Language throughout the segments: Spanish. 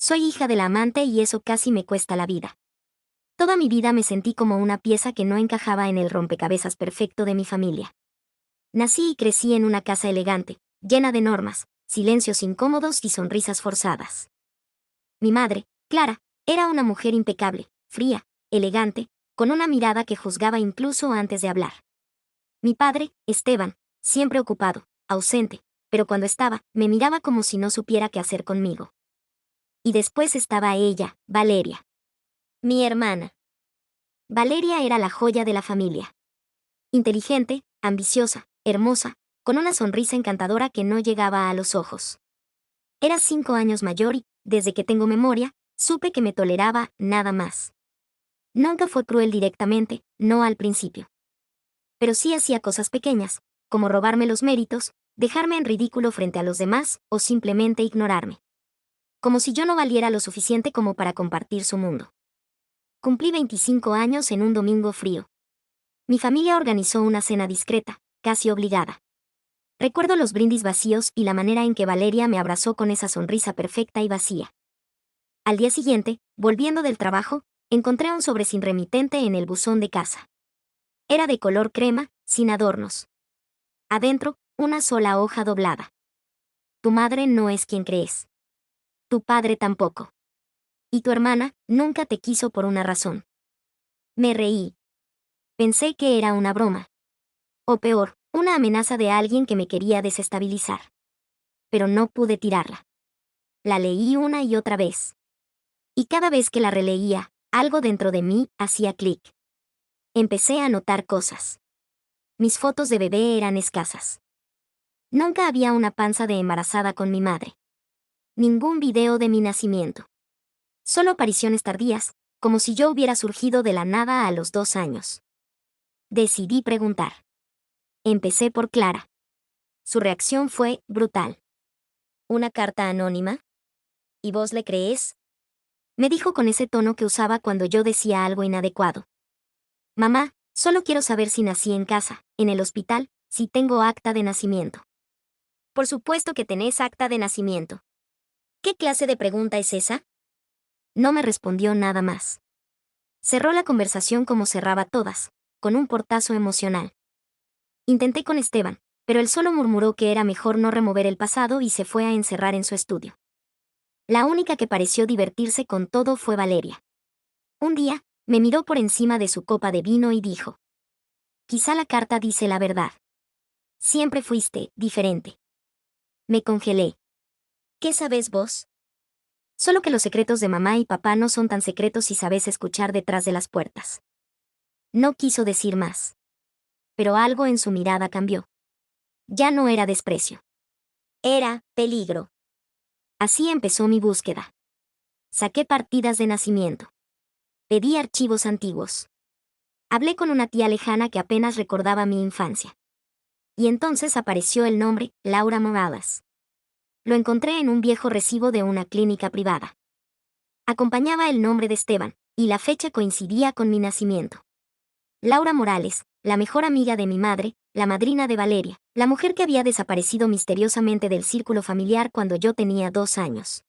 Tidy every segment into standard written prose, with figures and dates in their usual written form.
Soy hija de la amante y eso casi me cuesta la vida. Toda mi vida me sentí como una pieza que no encajaba en el rompecabezas perfecto de mi familia. Nací y crecí en una casa elegante, llena de normas, silencios incómodos y sonrisas forzadas. Mi madre, Clara, era una mujer impecable, fría, elegante, con una mirada que juzgaba incluso antes de hablar. Mi padre, Esteban, siempre ocupado, ausente, pero cuando estaba, me miraba como si no supiera qué hacer conmigo. Y después estaba ella, Valeria. Mi hermana. Valeria era la joya de la familia. Inteligente, ambiciosa, hermosa, con una sonrisa encantadora que no llegaba a los ojos. Era 5 años mayor y, desde que tengo memoria, supe que me toleraba nada más. Nunca fue cruel directamente, no al principio. Pero sí hacía cosas pequeñas, como robarme los méritos, dejarme en ridículo frente a los demás o simplemente ignorarme. Como si yo no valiera lo suficiente como para compartir su mundo. Cumplí 25 años en un domingo frío. Mi familia organizó una cena discreta, casi obligada. Recuerdo los brindis vacíos y la manera en que Valeria me abrazó con esa sonrisa perfecta y vacía. Al día siguiente, volviendo del trabajo, encontré un sobre sin remitente en el buzón de casa. Era de color crema, sin adornos. Adentro, una sola hoja doblada. Tu madre no es quien crees. Tu padre tampoco. Y tu hermana nunca te quiso por una razón. Me reí. Pensé que era una broma. O peor, una amenaza de alguien que me quería desestabilizar. Pero no pude tirarla. La leí una y otra vez. Y cada vez que la releía, algo dentro de mí hacía clic. Empecé a notar cosas. Mis fotos de bebé eran escasas. Nunca había una panza de embarazada con mi madre. Ningún video de mi nacimiento. Solo apariciones tardías, como si yo hubiera surgido de la nada a los 2 años. Decidí preguntar. Empecé por Clara. Su reacción fue brutal. ¿Una carta anónima? ¿Y vos le crees? Me dijo con ese tono que usaba cuando yo decía algo inadecuado. Mamá, solo quiero saber si nací en casa, en el hospital, si tengo acta de nacimiento. Por supuesto que tenés acta de nacimiento. ¿Qué clase de pregunta es esa? No me respondió nada más. Cerró la conversación como cerraba todas, con un portazo emocional. Intenté con Esteban, pero él solo murmuró que era mejor no remover el pasado y se fue a encerrar en su estudio. La única que pareció divertirse con todo fue Valeria. Un día, me miró por encima de su copa de vino y dijo: quizá la carta dice la verdad. Siempre fuiste diferente. Me congelé. ¿Qué sabes vos? Solo que los secretos de mamá y papá no son tan secretos si sabes escuchar detrás de las puertas. No quiso decir más. Pero algo en su mirada cambió. Ya no era desprecio. Era peligro. Así empezó mi búsqueda. Saqué partidas de nacimiento. Pedí archivos antiguos. Hablé con una tía lejana que apenas recordaba mi infancia. Y entonces apareció el nombre, Laura Morales. Lo encontré en un viejo recibo de una clínica privada. Acompañaba el nombre de Esteban, y la fecha coincidía con mi nacimiento. Laura Morales, la mejor amiga de mi madre, la madrina de Valeria, la mujer que había desaparecido misteriosamente del círculo familiar cuando yo tenía 2 años.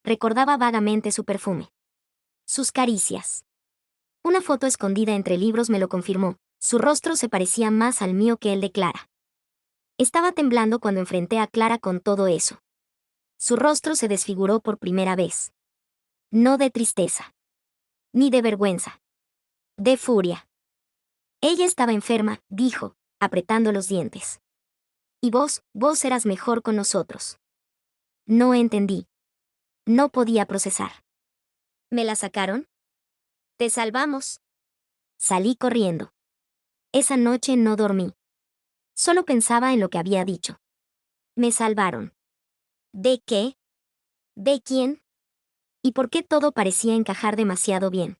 Recordaba vagamente su perfume. Sus caricias. Una foto escondida entre libros me lo confirmó, su rostro se parecía más al mío que el de Clara. Estaba temblando cuando enfrenté a Clara con todo eso. Su rostro se desfiguró por primera vez. No de tristeza. Ni de vergüenza. De furia. Ella estaba enferma, dijo, apretando los dientes. Y vos eras mejor con nosotros. No entendí. No podía procesar. ¿Me la sacaron? Te salvamos. Salí corriendo. Esa noche no dormí. Solo pensaba en lo que había dicho. Me salvaron. ¿De qué? ¿De quién? ¿Y por qué todo parecía encajar demasiado bien?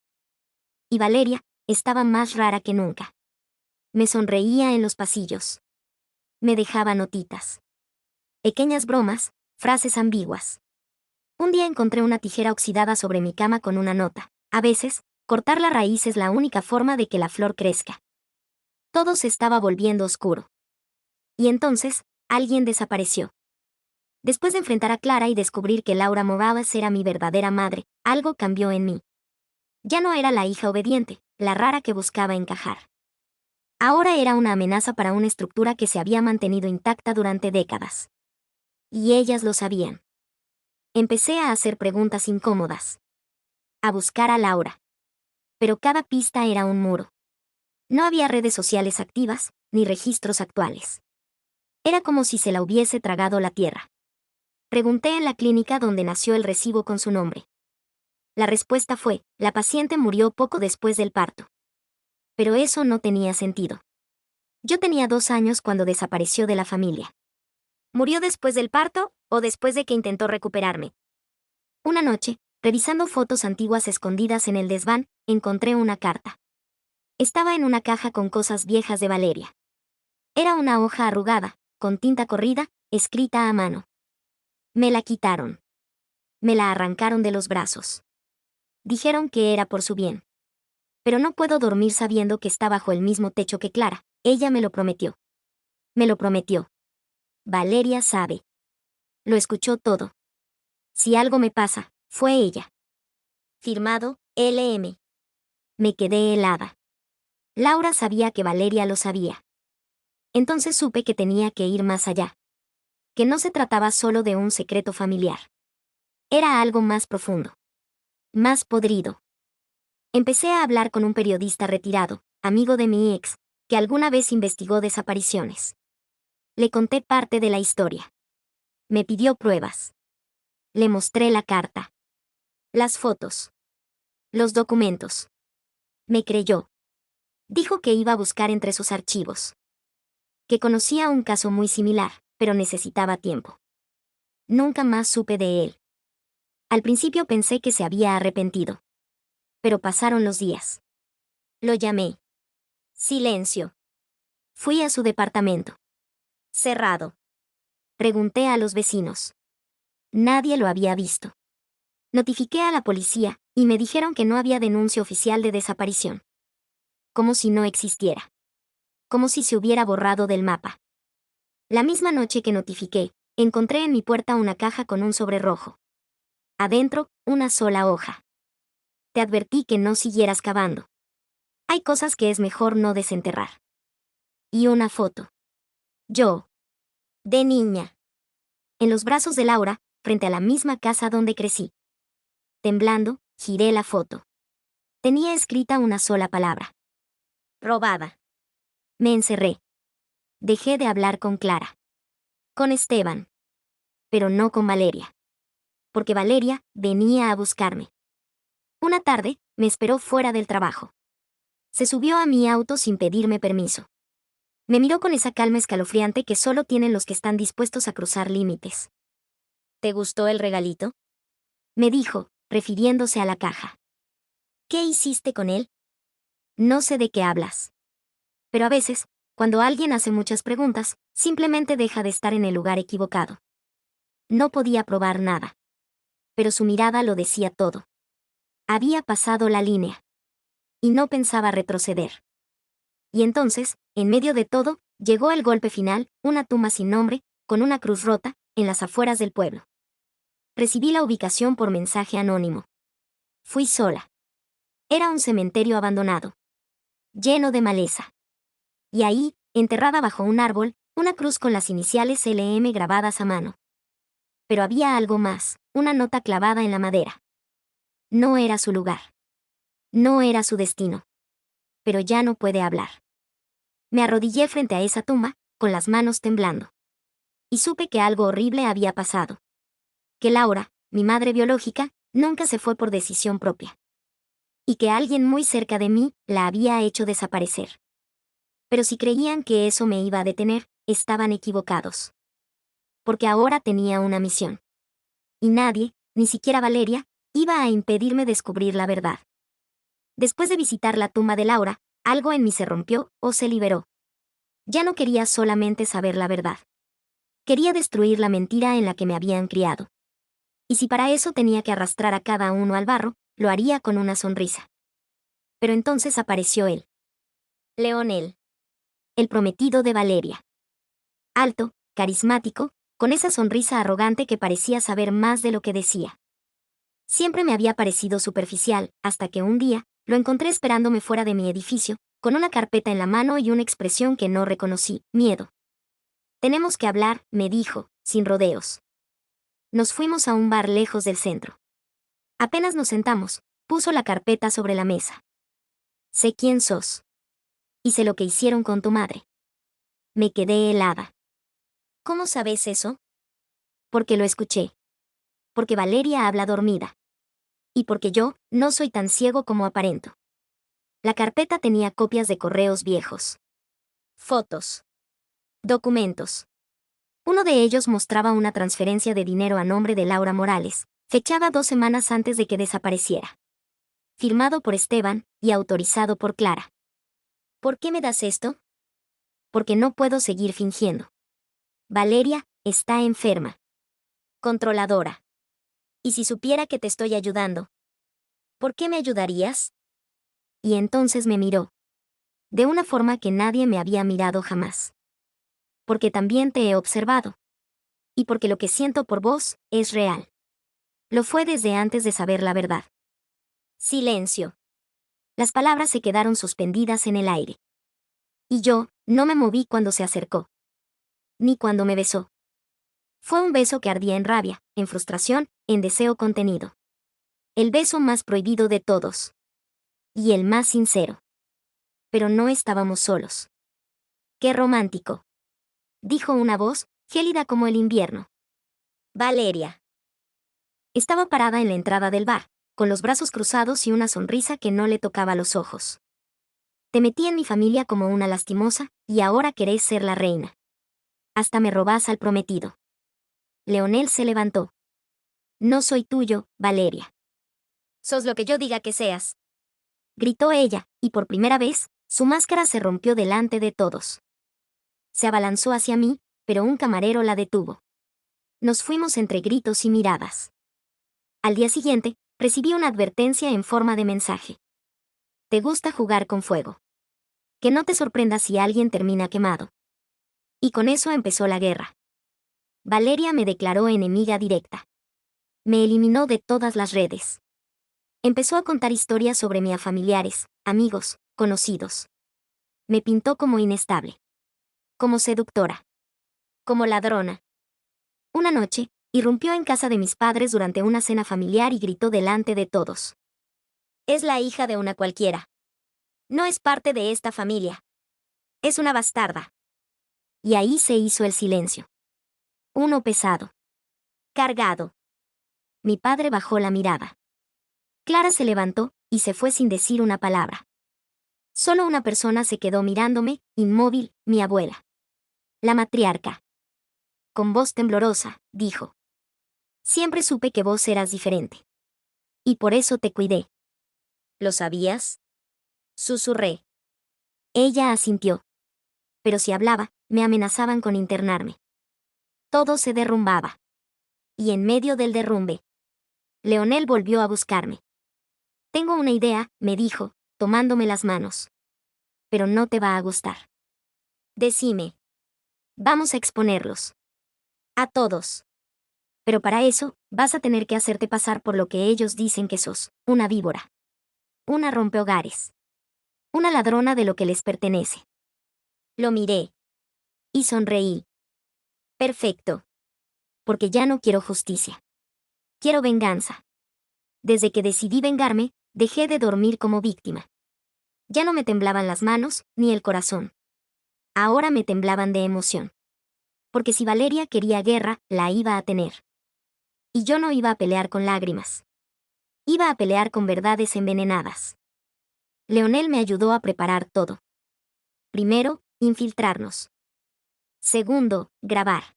Y Valeria estaba más rara que nunca. Me sonreía en los pasillos. Me dejaba notitas. Pequeñas bromas, frases ambiguas. Un día encontré una tijera oxidada sobre mi cama con una nota. A veces, cortar la raíz es la única forma de que la flor crezca. Todo se estaba volviendo oscuro. Y entonces, alguien desapareció. Después de enfrentar a Clara y descubrir que Laura Morales era mi verdadera madre, algo cambió en mí. Ya no era la hija obediente, la rara que buscaba encajar. Ahora era una amenaza para una estructura que se había mantenido intacta durante décadas. Y ellas lo sabían. Empecé a hacer preguntas incómodas. A buscar a Laura. Pero cada pista era un muro. No había redes sociales activas, ni registros actuales. Era como si se la hubiese tragado la tierra. Pregunté en la clínica donde nació el recibo con su nombre. La respuesta fue, la paciente murió poco después del parto. Pero eso no tenía sentido. Yo tenía 2 años cuando desapareció de la familia. ¿Murió después del parto o después de que intentó recuperarme? Una noche, revisando fotos antiguas escondidas en el desván, encontré una carta. Estaba en una caja con cosas viejas de Valeria. Era una hoja arrugada, con tinta corrida, escrita a mano. Me la quitaron. Me la arrancaron de los brazos. Dijeron que era por su bien. Pero no puedo dormir sabiendo que está bajo el mismo techo que Clara. Ella me lo prometió. Me lo prometió. Valeria sabe. Lo escuchó todo. Si algo me pasa, fue ella. Firmado, LM. Me quedé helada. Laura sabía que Valeria lo sabía. Entonces supe que tenía que ir más allá. Que no se trataba solo de un secreto familiar. Era algo más profundo. Más podrido. Empecé a hablar con un periodista retirado, amigo de mi ex, que alguna vez investigó desapariciones. Le conté parte de la historia. Me pidió pruebas. Le mostré la carta. Las fotos. Los documentos. Me creyó. Dijo que iba a buscar entre sus archivos. Que conocía un caso muy similar, pero necesitaba tiempo. Nunca más supe de él. Al principio pensé que se había arrepentido. Pero pasaron los días. Lo llamé. Silencio. Fui a su departamento. Cerrado. Pregunté a los vecinos. Nadie lo había visto. Notifiqué a la policía, y me dijeron que no había denuncia oficial de desaparición. Como si no existiera. Como si se hubiera borrado del mapa. La misma noche que notifiqué, encontré en mi puerta una caja con un sobre rojo. Adentro, una sola hoja. Te advertí que no siguieras cavando. Hay cosas que es mejor no desenterrar. Y una foto. Yo. De niña. En los brazos de Laura, frente a la misma casa donde crecí. Temblando, giré la foto. Tenía escrita una sola palabra. Robada. Me encerré. Dejé de hablar con Clara. Con Esteban. Pero no con Valeria. Porque Valeria venía a buscarme. Una tarde, me esperó fuera del trabajo. Se subió a mi auto sin pedirme permiso. Me miró con esa calma escalofriante que solo tienen los que están dispuestos a cruzar límites. ¿Te gustó el regalito? Me dijo, refiriéndose a la caja. ¿Qué hiciste con él? No sé de qué hablas. Pero a veces, cuando alguien hace muchas preguntas, simplemente deja de estar en el lugar equivocado. No podía probar nada. Pero su mirada lo decía todo. Había pasado la línea. Y no pensaba retroceder. Y entonces, en medio de todo, llegó el golpe final, una tumba sin nombre, con una cruz rota, en las afueras del pueblo. Recibí la ubicación por mensaje anónimo. Fui sola. Era un cementerio abandonado. Lleno de maleza. Y ahí, enterrada bajo un árbol, una cruz con las iniciales LM grabadas a mano. Pero había algo más, una nota clavada en la madera. No era su lugar. No era su destino. Pero ya no puede hablar. Me arrodillé frente a esa tumba, con las manos temblando. Y supe que algo horrible había pasado. Que Laura, mi madre biológica, nunca se fue por decisión propia. Y que alguien muy cerca de mí la había hecho desaparecer. Pero si creían que eso me iba a detener, estaban equivocados. Porque ahora tenía una misión. Y nadie, ni siquiera Valeria, iba a impedirme descubrir la verdad. Después de visitar la tumba de Laura, algo en mí se rompió o se liberó. Ya no quería solamente saber la verdad. Quería destruir la mentira en la que me habían criado. Y si para eso tenía que arrastrar a cada uno al barro, lo haría con una sonrisa. Pero entonces apareció él. Leonel. El prometido de Valeria. Alto, carismático, con esa sonrisa arrogante que parecía saber más de lo que decía. Siempre me había parecido superficial, hasta que un día, lo encontré esperándome fuera de mi edificio, con una carpeta en la mano y una expresión que no reconocí, miedo. Tenemos que hablar, me dijo, sin rodeos. Nos fuimos a un bar lejos del centro. Apenas nos sentamos, puso la carpeta sobre la mesa. Sé quién sos. Y sé lo que hicieron con tu madre. Me quedé helada. ¿Cómo sabes eso? Porque lo escuché. Porque Valeria habla dormida. Y porque yo no soy tan ciego como aparento. La carpeta tenía copias de correos viejos. Fotos. Documentos. Uno de ellos mostraba una transferencia de dinero a nombre de Laura Morales, fechada 2 semanas antes de que desapareciera. Firmado por Esteban y autorizado por Clara. ¿Por qué me das esto? Porque no puedo seguir fingiendo. Valeria está enferma. Controladora. ¿Y si supiera que te estoy ayudando? ¿Por qué me ayudarías? Y entonces me miró. De una forma que nadie me había mirado jamás. Porque también te he observado. Y porque lo que siento por vos es real. Lo fue desde antes de saber la verdad. Silencio. Las palabras se quedaron suspendidas en el aire. Y yo no me moví cuando se acercó. Ni cuando me besó. Fue un beso que ardía en rabia, en frustración, en deseo contenido. El beso más prohibido de todos. Y el más sincero. Pero no estábamos solos. ¡Qué romántico! Dijo una voz, gélida como el invierno. Valeria. Estaba parada en la entrada del bar, con los brazos cruzados y una sonrisa que no le tocaba los ojos. Te metí en mi familia como una lastimosa, y ahora querés ser la reina. Hasta me robás al prometido. Leonel se levantó. No soy tuyo, Valeria. Sos lo que yo diga que seas. Gritó ella, y por primera vez, su máscara se rompió delante de todos. Se abalanzó hacia mí, pero un camarero la detuvo. Nos fuimos entre gritos y miradas. Al día siguiente, recibí una advertencia en forma de mensaje. ¿Te gusta jugar con fuego? Que no te sorprenda si alguien termina quemado. Y con eso empezó la guerra. Valeria me declaró enemiga directa. Me eliminó de todas las redes. Empezó a contar historias sobre mí a familiares, amigos, conocidos. Me pintó como inestable. Como seductora. Como ladrona. Una noche, irrumpió en casa de mis padres durante una cena familiar y gritó delante de todos. Es la hija de una cualquiera. No es parte de esta familia. Es una bastarda. Y ahí se hizo el silencio. Uno pesado. Cargado. Mi padre bajó la mirada. Clara se levantó y se fue sin decir una palabra. Solo una persona se quedó mirándome, inmóvil, mi abuela. La matriarca. Con voz temblorosa, dijo. Siempre supe que vos eras diferente. Y por eso te cuidé. ¿Lo sabías? Susurré. Ella asintió. Pero si hablaba, me amenazaban con internarme. Todo se derrumbaba. Y en medio del derrumbe, Leonel volvió a buscarme. Tengo una idea, me dijo, tomándome las manos. Pero no te va a gustar. Decime. Vamos a exponerlos. A todos. Pero para eso, vas a tener que hacerte pasar por lo que ellos dicen que sos, una víbora. Una rompehogares. Una ladrona de lo que les pertenece. Lo miré. Y sonreí. Perfecto. Porque ya no quiero justicia. Quiero venganza. Desde que decidí vengarme, dejé de dormir como víctima. Ya no me temblaban las manos, ni el corazón. Ahora me temblaban de emoción. Porque si Valeria quería guerra, la iba a tener. Y yo no iba a pelear con lágrimas. Iba a pelear con verdades envenenadas. Leonel me ayudó a preparar todo. Primero, infiltrarnos. Segundo, grabar.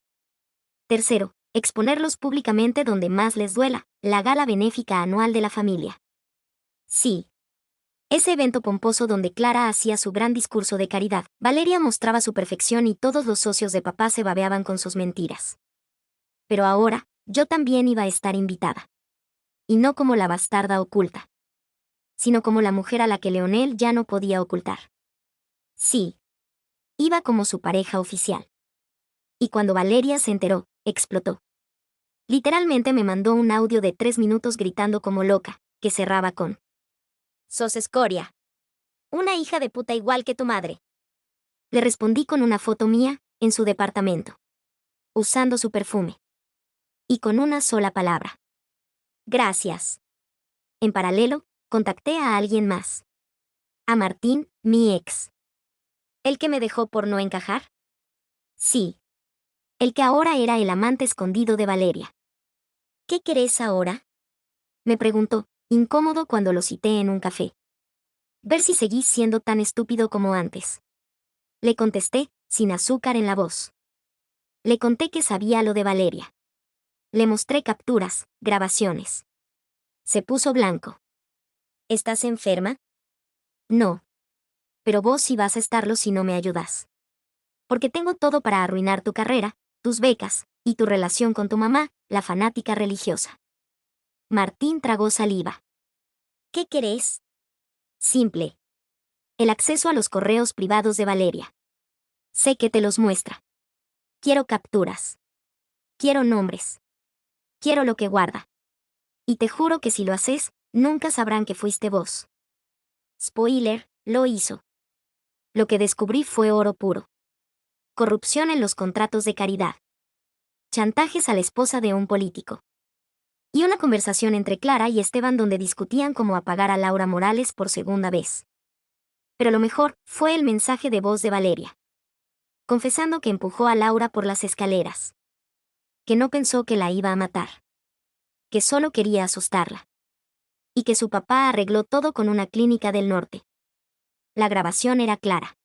Tercero, exponerlos públicamente donde más les duela, la gala benéfica anual de la familia. Sí. Ese evento pomposo donde Clara hacía su gran discurso de caridad, Valeria mostraba su perfección y todos los socios de papá se babeaban con sus mentiras. Pero ahora, yo también iba a estar invitada. Y no como la bastarda oculta, sino como la mujer a la que Leonel ya no podía ocultar. Sí. Iba como su pareja oficial. Y cuando Valeria se enteró, explotó. Literalmente me mandó un audio de 3 minutos gritando como loca, que cerraba con: «Sos escoria. Una hija de puta igual que tu madre». Le respondí con una foto mía, en su departamento, usando su perfume. Y con una sola palabra: «Gracias». En paralelo, contacté a alguien más. A Martín, mi ex. ¿El que me dejó por no encajar? Sí. El que ahora era el amante escondido de Valeria. «¿Qué querés ahora?», me preguntó, incómodo cuando lo cité en un café. «Ver si seguís siendo tan estúpido como antes». Le contesté, sin azúcar en la voz. Le conté que sabía lo de Valeria. Le mostré capturas, grabaciones. Se puso blanco. «¿Estás enferma?». «No. Pero vos sí vas a estarlo si no me ayudas. Porque tengo todo para arruinar tu carrera, tus becas, y tu relación con tu mamá, la fanática religiosa». Martín tragó saliva. «¿Qué querés?». «Simple. El acceso a los correos privados de Valeria. Sé que te los muestra. Quiero capturas. Quiero nombres. Quiero lo que guarda. Y te juro que si lo haces, nunca sabrán que fuiste vos». Spoiler, lo hizo. Lo que descubrí fue oro puro. Corrupción en los contratos de caridad. Chantajes a la esposa de un político. Y una conversación entre Clara y Esteban donde discutían cómo apagar a Laura Morales por segunda vez. Pero lo mejor fue el mensaje de voz de Valeria, confesando que empujó a Laura por las escaleras. Que no pensó que la iba a matar. Que solo quería asustarla. Y que su papá arregló todo con una clínica del norte. La grabación era clara.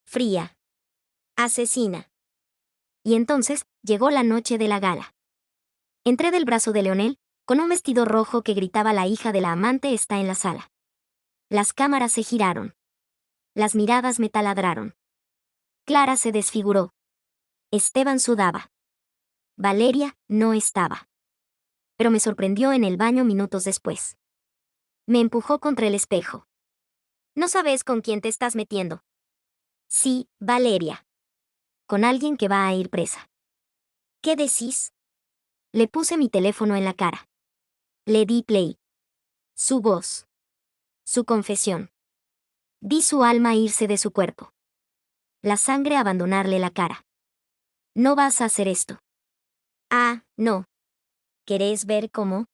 Fría. Asesina. Y entonces, llegó la noche de la gala. Entré del brazo de Leonel, con un vestido rojo que gritaba: «La hija de la amante está en la sala». Las cámaras se giraron. Las miradas me taladraron. Clara se desfiguró. Esteban sudaba. Valeria no estaba. Pero me sorprendió en el baño minutos después. Me empujó contra el espejo. «¿No sabes con quién te estás metiendo?». «Sí, Valeria. Con alguien que va a ir presa». «¿Qué decís?». Le puse mi teléfono en la cara. Le di play. Su voz. Su confesión. Vi su alma irse de su cuerpo. La sangre abandonarle la cara. «No vas a hacer esto». «Ah, no. ¿Querés ver cómo?».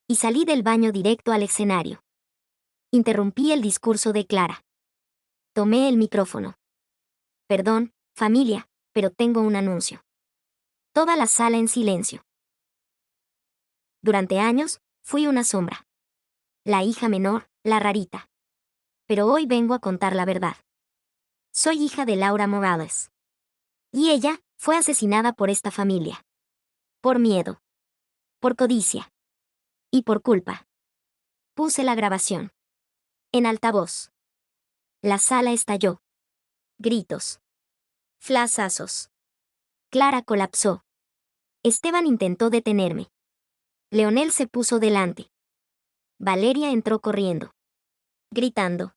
Y salí del baño directo al escenario. Interrumpí el discurso de Clara. Tomé el micrófono. «Perdón, familia, pero tengo un anuncio». Toda la sala en silencio. Durante años, fui una sombra. La hija menor, la rarita. Pero hoy vengo a contar la verdad. Soy hija de Laura Morales. Y ella fue asesinada por esta familia. Por miedo. Por codicia. Y por culpa. Puse la grabación. En altavoz. La sala estalló. Gritos. Flashazos. Clara colapsó. Esteban intentó detenerme. Leonel se puso delante. Valeria entró corriendo. Gritando: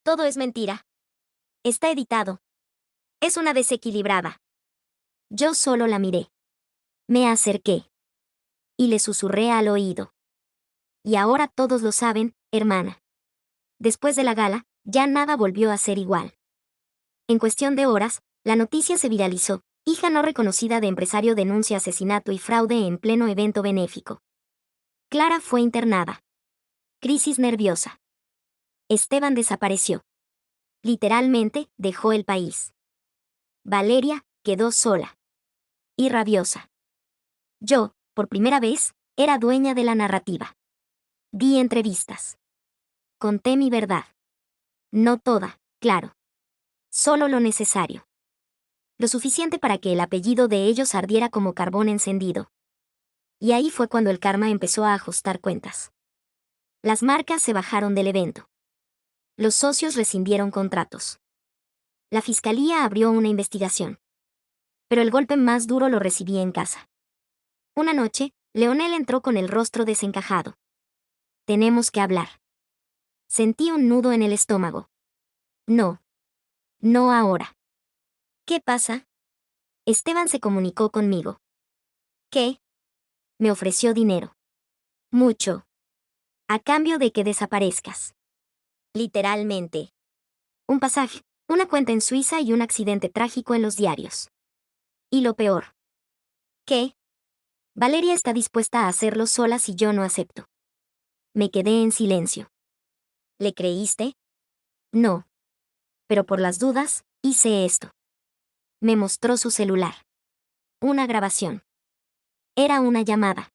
«Todo es mentira. Está editado. Es una desequilibrada». Yo solo la miré. Me acerqué. Y le susurré al oído: «Y ahora todos lo saben, hermana». Después de la gala, ya nada volvió a ser igual. En cuestión de horas, la noticia se viralizó. Hija no reconocida de empresario denuncia asesinato y fraude en pleno evento benéfico. Clara fue internada. Crisis nerviosa. Esteban desapareció. Literalmente, dejó el país. Valeria quedó sola. Y rabiosa. Yo, por primera vez, era dueña de la narrativa. Di entrevistas. Conté mi verdad. No toda, claro. Solo lo necesario. Lo suficiente para que el apellido de ellos ardiera como carbón encendido. Y ahí fue cuando el karma empezó a ajustar cuentas. Las marcas se bajaron del evento. Los socios rescindieron contratos. La fiscalía abrió una investigación. Pero el golpe más duro lo recibí en casa. Una noche, Leonel entró con el rostro desencajado. «Tenemos que hablar». Sentí un nudo en el estómago. «No. No ahora». «¿Qué pasa?». Esteban se comunicó conmigo. ¿Qué? Me ofreció dinero. Mucho. A cambio de que desaparezcas. Literalmente. Un pasaje, una cuenta en Suiza y un accidente trágico en los diarios. Y lo peor. ¿Qué? Valeria está dispuesta a hacerlo sola si yo no acepto. Me quedé en silencio. ¿Le creíste? No. Pero por las dudas, hice esto. Me mostró su celular. Una grabación. Era una llamada.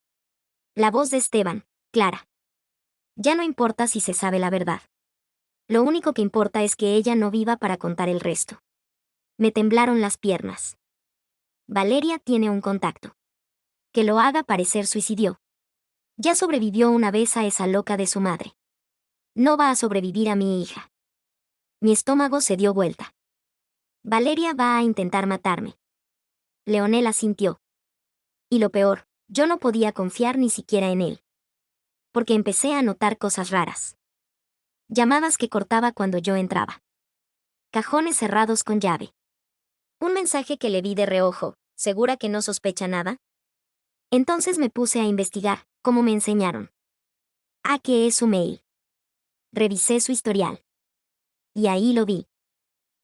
La voz de Esteban, clara. Ya no importa si se sabe la verdad. Lo único que importa es que ella no viva para contar el resto. Me temblaron las piernas. Valeria tiene un contacto. Que lo haga parecer suicidio. Ya sobrevivió una vez a esa loca de su madre. No va a sobrevivir a mi hija. Mi estómago se dio vuelta. Valeria va a intentar matarme. Leonel asintió. Y lo peor, yo no podía confiar ni siquiera en él. Porque empecé a notar cosas raras. Llamadas que cortaba cuando yo entraba. Cajones cerrados con llave. Un mensaje que le vi de reojo. ¿Segura que no sospecha nada? Entonces me puse a investigar, como me enseñaron. ¿Qué es su mail? Revisé su historial. Y ahí lo vi.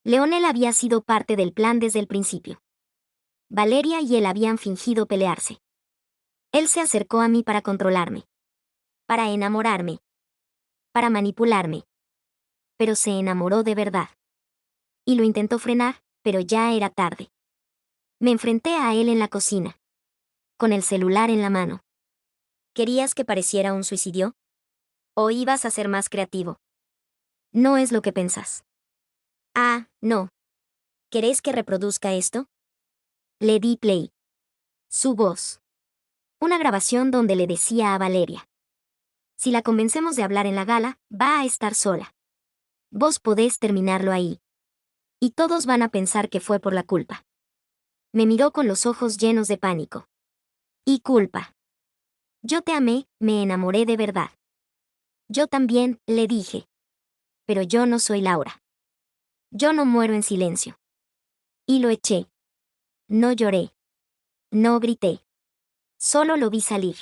Leonel había sido parte del plan desde el principio. Valeria y él habían fingido pelearse. Él se acercó a mí para controlarme. Para enamorarme. Para manipularme. Pero se enamoró de verdad. Y lo intentó frenar, pero ya era tarde. Me enfrenté a él en la cocina. Con el celular en la mano. ¿Querías que pareciera un suicidio? ¿O ibas a ser más creativo? No es lo que pensás. No. ¿Querés que reproduzca esto? Le di play. Su voz. Una grabación donde le decía a Valeria. Si la convencemos de hablar en la gala, va a estar sola. Vos podés terminarlo ahí. Y todos van a pensar que fue por la culpa. Me miró con los ojos llenos de pánico. Y culpa. Yo te amé, me enamoré de verdad. Yo también, le dije. Pero yo no soy Laura. Yo no muero en silencio. Y lo eché. No lloré. No grité. Solo lo vi salir.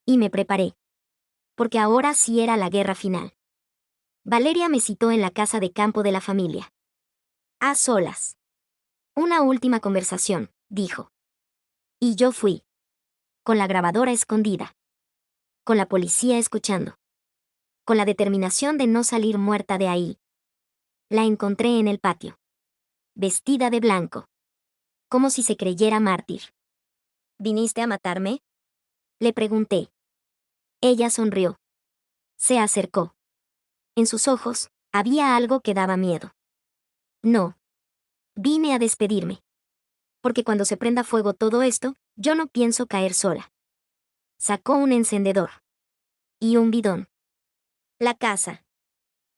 Y me preparé. Porque ahora sí era la guerra final. Valeria me citó en la casa de campo de la familia. A solas. Una última conversación, dijo. Y yo fui. Con la grabadora escondida. Con la policía escuchando. Con la determinación de no salir muerta de ahí. La encontré en el patio. Vestida de blanco. Como si se creyera mártir. ¿Viniste a matarme? Le pregunté. Ella sonrió. Se acercó. En sus ojos, había algo que daba miedo. No. Vine a despedirme. Porque cuando se prenda fuego todo esto, yo no pienso caer sola. Sacó un encendedor. Y un bidón. La casa.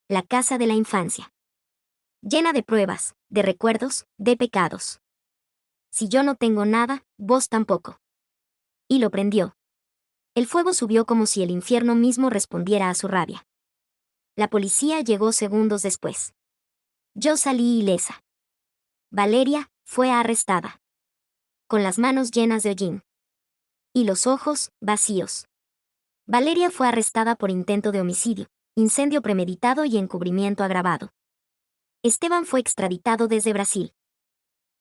La casa de la infancia. Llena de pruebas, de recuerdos, de pecados. Si yo no tengo nada, vos tampoco. Y lo prendió. El fuego subió como si el infierno mismo respondiera a su rabia. La policía llegó segundos después. Yo salí ilesa. Valeria fue arrestada. Con las manos llenas de hollín. Y los ojos vacíos. Valeria fue arrestada por intento de homicidio, incendio premeditado y encubrimiento agravado. Esteban fue extraditado desde Brasil.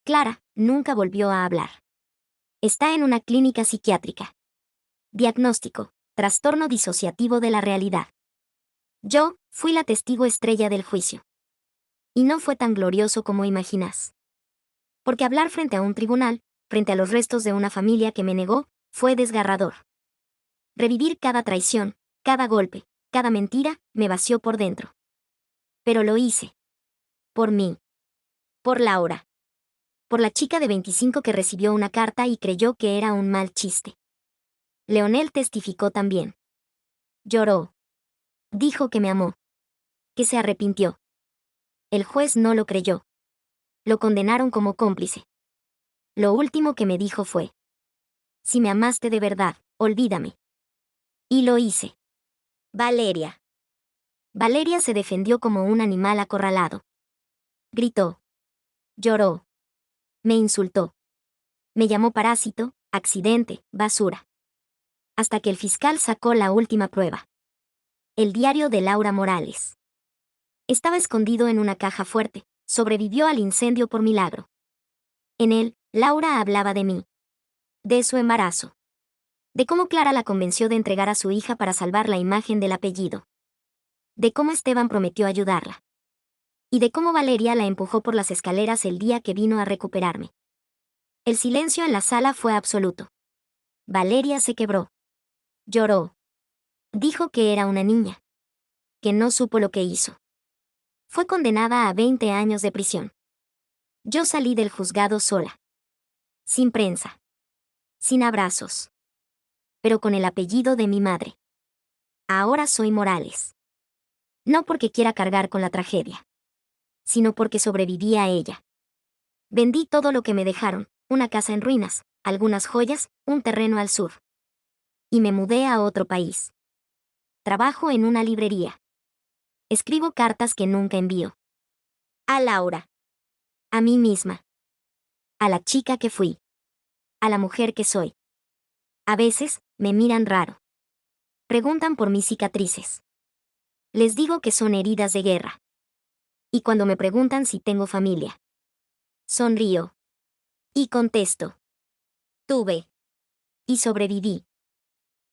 Clara nunca volvió a hablar. Está en una clínica psiquiátrica. Diagnóstico: trastorno disociativo de la realidad. Yo fui la testigo estrella del juicio. Y no fue tan glorioso como imaginás. Porque hablar frente a un tribunal, frente a los restos de una familia que me negó, fue desgarrador. Revivir cada traición, cada golpe, cada mentira, me vació por dentro. Pero lo hice. Por mí. Por Laura. Por la chica de 25 que recibió una carta y creyó que era un mal chiste. Leonel testificó también. Lloró. Dijo que me amó. Que se arrepintió. El juez no lo creyó. Lo condenaron como cómplice. Lo último que me dijo fue: si me amaste de verdad, olvídame. Y lo hice. Valeria. Valeria se defendió como un animal acorralado. Gritó. Lloró. Me insultó. Me llamó parásito, accidente, basura. Hasta que el fiscal sacó la última prueba. El diario de Laura Morales. Estaba escondido en una caja fuerte, sobrevivió al incendio por milagro. En él, Laura hablaba de mí. De su embarazo. De cómo Clara la convenció de entregar a su hija para salvar la imagen del apellido. De cómo Esteban prometió ayudarla. Y de cómo Valeria la empujó por las escaleras el día que vino a recuperarme. El silencio en la sala fue absoluto. Valeria se quebró. Lloró. Dijo que era una niña. Que no supo lo que hizo. Fue condenada a 20 años de prisión. Yo salí del juzgado sola. Sin prensa. Sin abrazos. Pero con el apellido de mi madre. Ahora soy Morales. No porque quiera cargar con la tragedia, sino porque sobreviví a ella. Vendí todo lo que me dejaron, una casa en ruinas, algunas joyas, un terreno al sur. Y me mudé a otro país. Trabajo en una librería. Escribo cartas que nunca envío. A Laura. A mí misma. A la chica que fui. A la mujer que soy. A veces, me miran raro. Preguntan por mis cicatrices. Les digo que son heridas de guerra. Y cuando me preguntan si tengo familia, sonrío. Y contesto. Tuve. Y sobreviví.